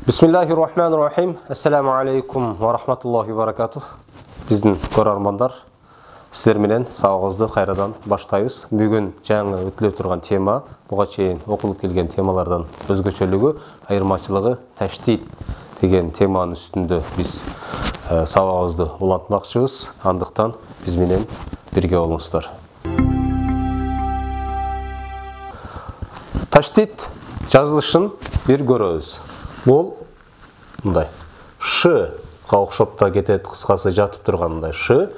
Bismillahirrahmanirrahim. Assalamu alaikum wa rahmatullahi wa barakatuh. Біздің көрермандар, сіздер менен сабағымызды қайрадан баштайбыз. Бүгін жаңа өтіліп тұрған тема, бұға чейин оқылып келген темалардан өзгөчөлүгү, айырмачылыгы таштит деген теманын үстүндө биз сабағымызды улантмакчыбыз. Андыктан биз менен бирге болуңуздар. Таштит жазылышын бир көрөбүз. Бұл мындай ш-га окшоп та кетет, кыскасы жатып тургандай ш.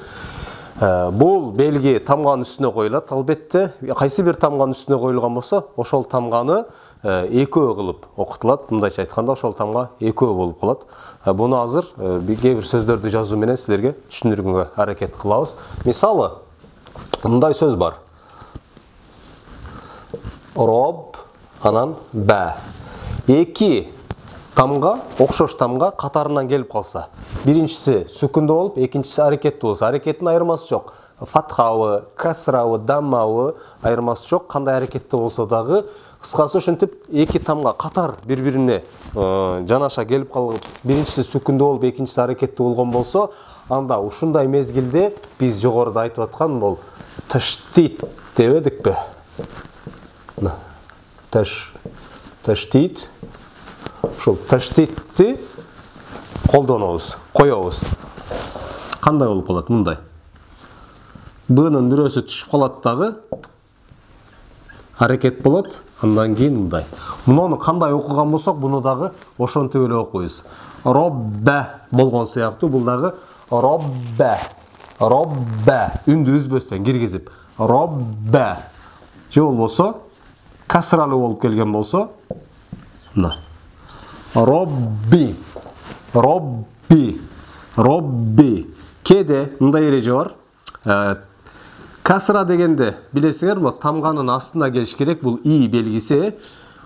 Бұл белги тамганын үстүнө коюлат. Албетте, кайсы бир тамганын үстүнө коюлган болсо, ошол тамганы экөө кылып окутулат. Мындайча айтканда, ошол тамга экөө болуп калат. Буну азыр кээ бир сөздөрдү жазуу менен силерге түшүндүргөнгө аракет кылабыз. Мисалы, мындай сөз бар. Роб, анан бә. Эки тамга, окшош тамга катарынан келип калса, биринчиси сүкүндө болуп, экинчиси аракеттүү болсо, аракеттин айырмасы жок. Фатхабы, касрабы, даммабы айырмасы жок. Кандай аракеттүү болсо дагы, кыскасы ошентип эки тамга катар бири-бирине жанаша келип калып, биринчиси сүкүндө болуп, экинчиси аракеттүү болгон болсо, анда ушундай мезгилде биз жогоруда айтып аткан бул таштит деп эдикпи? Таштит. Ушул таштитти колдонобуз, коёбуз. Кандай болуп калат? Мындай. Б'нын бирөөсү түшүп калат дагы, аракет болот, андан кийин мындай. Муну кандай окуган болсок, буну дагы ошентип эле окуйбуз. Роббе болгон сыяктуу, бул дагы роббе. Роббе. Үндү үзбөстөн киргизип. Роббе. Же болбосо, касралуу болуп келген болсо, мына. Робби. Робби. Робби. Кеде мындай эреже бар. Касра дегенде билесиңерби, тамганын астына келиш керек, бул и белгиси.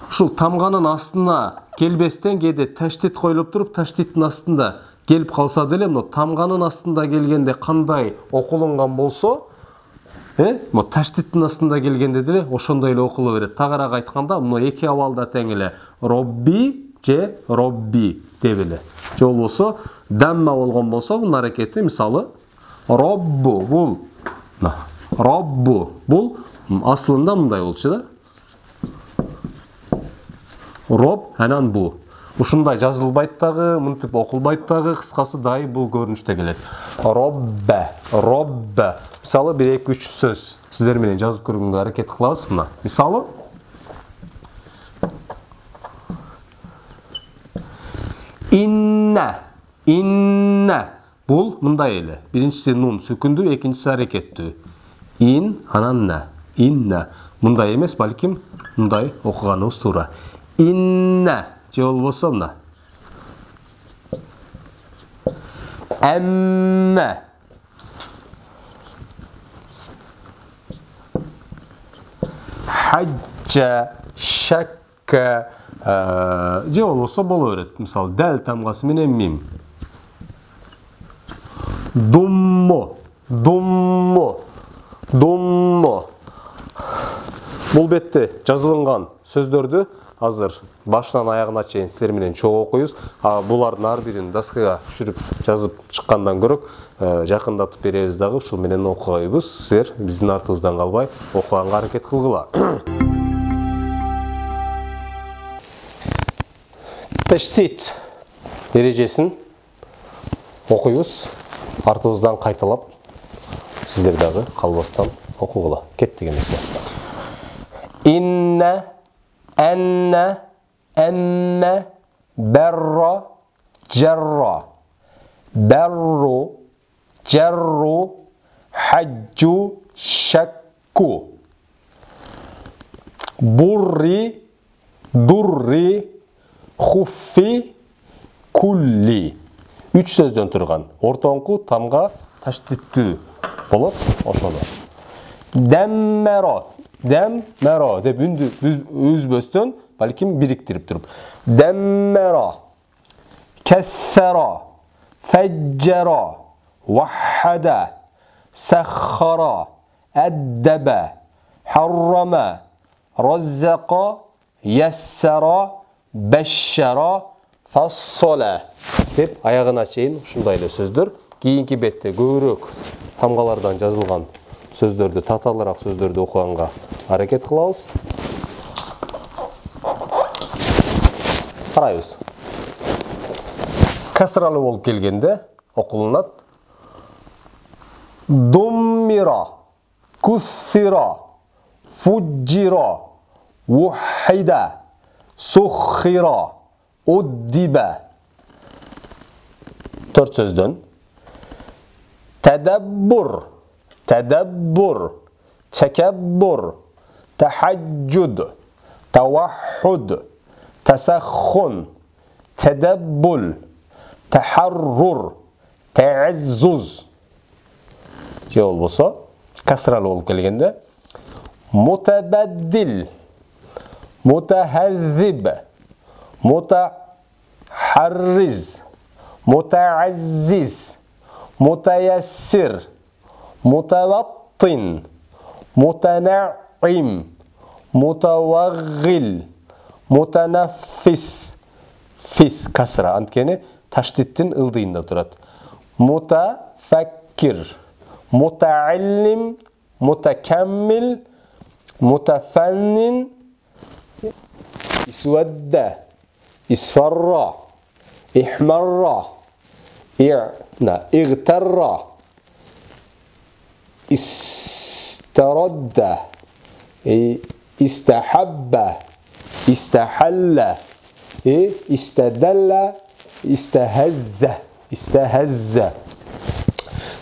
Ушул тамганын астына келбестен кеде таштит коюлуп туруп, таштиттин астында келип калса деле, мына тамганын астында келгенде кандай окулунган болсо, таштиттин астында келгенде деле ошондой эле окулу берет. Тагыраак айтканда, мына эки абалда тең эле. Робби же робби деп эле. Же болбосо дамма болгон болсо, бунун аракети мисалы роббу, бул роббу, бул аслында мындай болчу да. Роб, анан бу. Ушундай жазылбайт дагы, мынтип окулбайт дагы, кыскасы дайым бул көрүнүштө келет. Роббе, роббе. Мисалы 1-2-3 сөз сиздер менен жазып көргөнгө аракет кылабыз. Мына, мисалы инна, инна. Бул мындай эле. Биринчиси нун сүкүндүү, экинчиси аракеттүү. Ин, анан на. Инна. Мындай эмес, балким мындай окуганыбыз туура. Инна. Же болбосо мына. Эмме. Хаджа, шакка. Же болбосо боло берет. Мисалы, дәл тамгасы менен мим. Думмо, думмо, думмо. Бул бетте жазылынган сөздөрдү азыр башынан аягына чейин сиздер менен чогуу окуйбуз. Булардын ар бирин доскага түшүрүп жазып чыккандан көрөк жакындатып беребиз дагы, ушул менен окуйбуз. Сиздер биздин артыбыздан калбай окуганга аракет кылгыла. Таштит эрежесин окуйбуз. Артыбыздан кайталап сиздер дагы калбастан окугула. Кеттик эмесе. Инна, анна, амма, барра, жарра. Барру, жарру, хаджу, шакку. Бурри, дурри, хуффи, кулли. 3 сөздөн турган. Ортоңку тамга таштиттүү болот, ошону. Даммаро, даммаро деп үндү үзбөстөн, балким бириктирип туруп. Даммаро, кассаро, фаджаро, ваххада, саххара, аддаба, харрама, раззаqa, yassara, bashshara, фассола деп аяғына чейин ушундай эле сөздөр. Кийинки бетте көбүрөөк тамгалардан жазылган сөздөрдү, татаалыраак сөздөрдү окуганга аракет кылабыз. Карайбыз. Касралы болуп келгенде окулунат: думмира, куссира, фуджира, вухида, суххира, уддиба. 4 сөздөн: тадаббур, тадаббур, такаббур, тахаджуд, таваххуд, тасаххун, тадаббул, тахаррур, тааззуз. Же болбосо касралы болуп келгенде: мутабаддил, мутахаззиб, мутахарриз, мутааззиз, мутаяссир, мутаваттин, мутанаим, мутаваггил, мутанаффис. Фис касра анткени таштиттин ылдыйында турат. Мутафаккир, мутааллим, мутакаммил, мутафаннин, исвадда, исфарра, ихмарра, игтарра, истарадда, истахабба, истахалла, истадалла, истахазза, истахазза.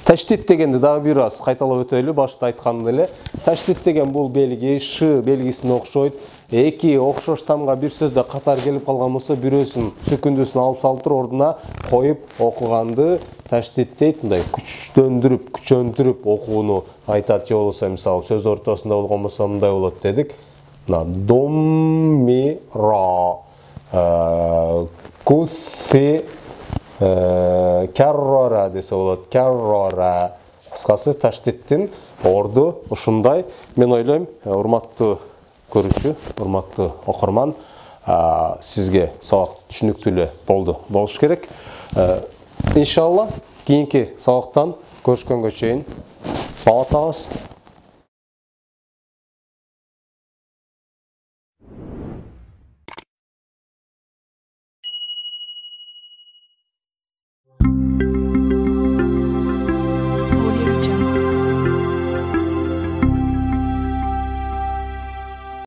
Таштит дегенди дагы бир аз кайталап өтөлү. Башта айткандым эле. Таштит деген бул белги ш белгисине окшойт. Эки окшош тамга бир сөздө катар келип калган болсо, бирөөсүн сөкүндүсүн алып салып туруп ордуна коюп окуганды таштит дейт. Мындай күчөндүрүп окууну айтат. Же болбосо мисалы сөз ортосунда болгон болсо мындай болот дедик. Доммира, кусси, каррара десе болот. Каррара. Кыскасы таштиттин орду ушундай. Мен ойлойм, урматтуу көрүүчү, урматтуу окурман, сизге сабак түшүнүктүү болуш керек. Иншалла кийинки сабактан көрүшкөнгө чейин саламат болуңуз.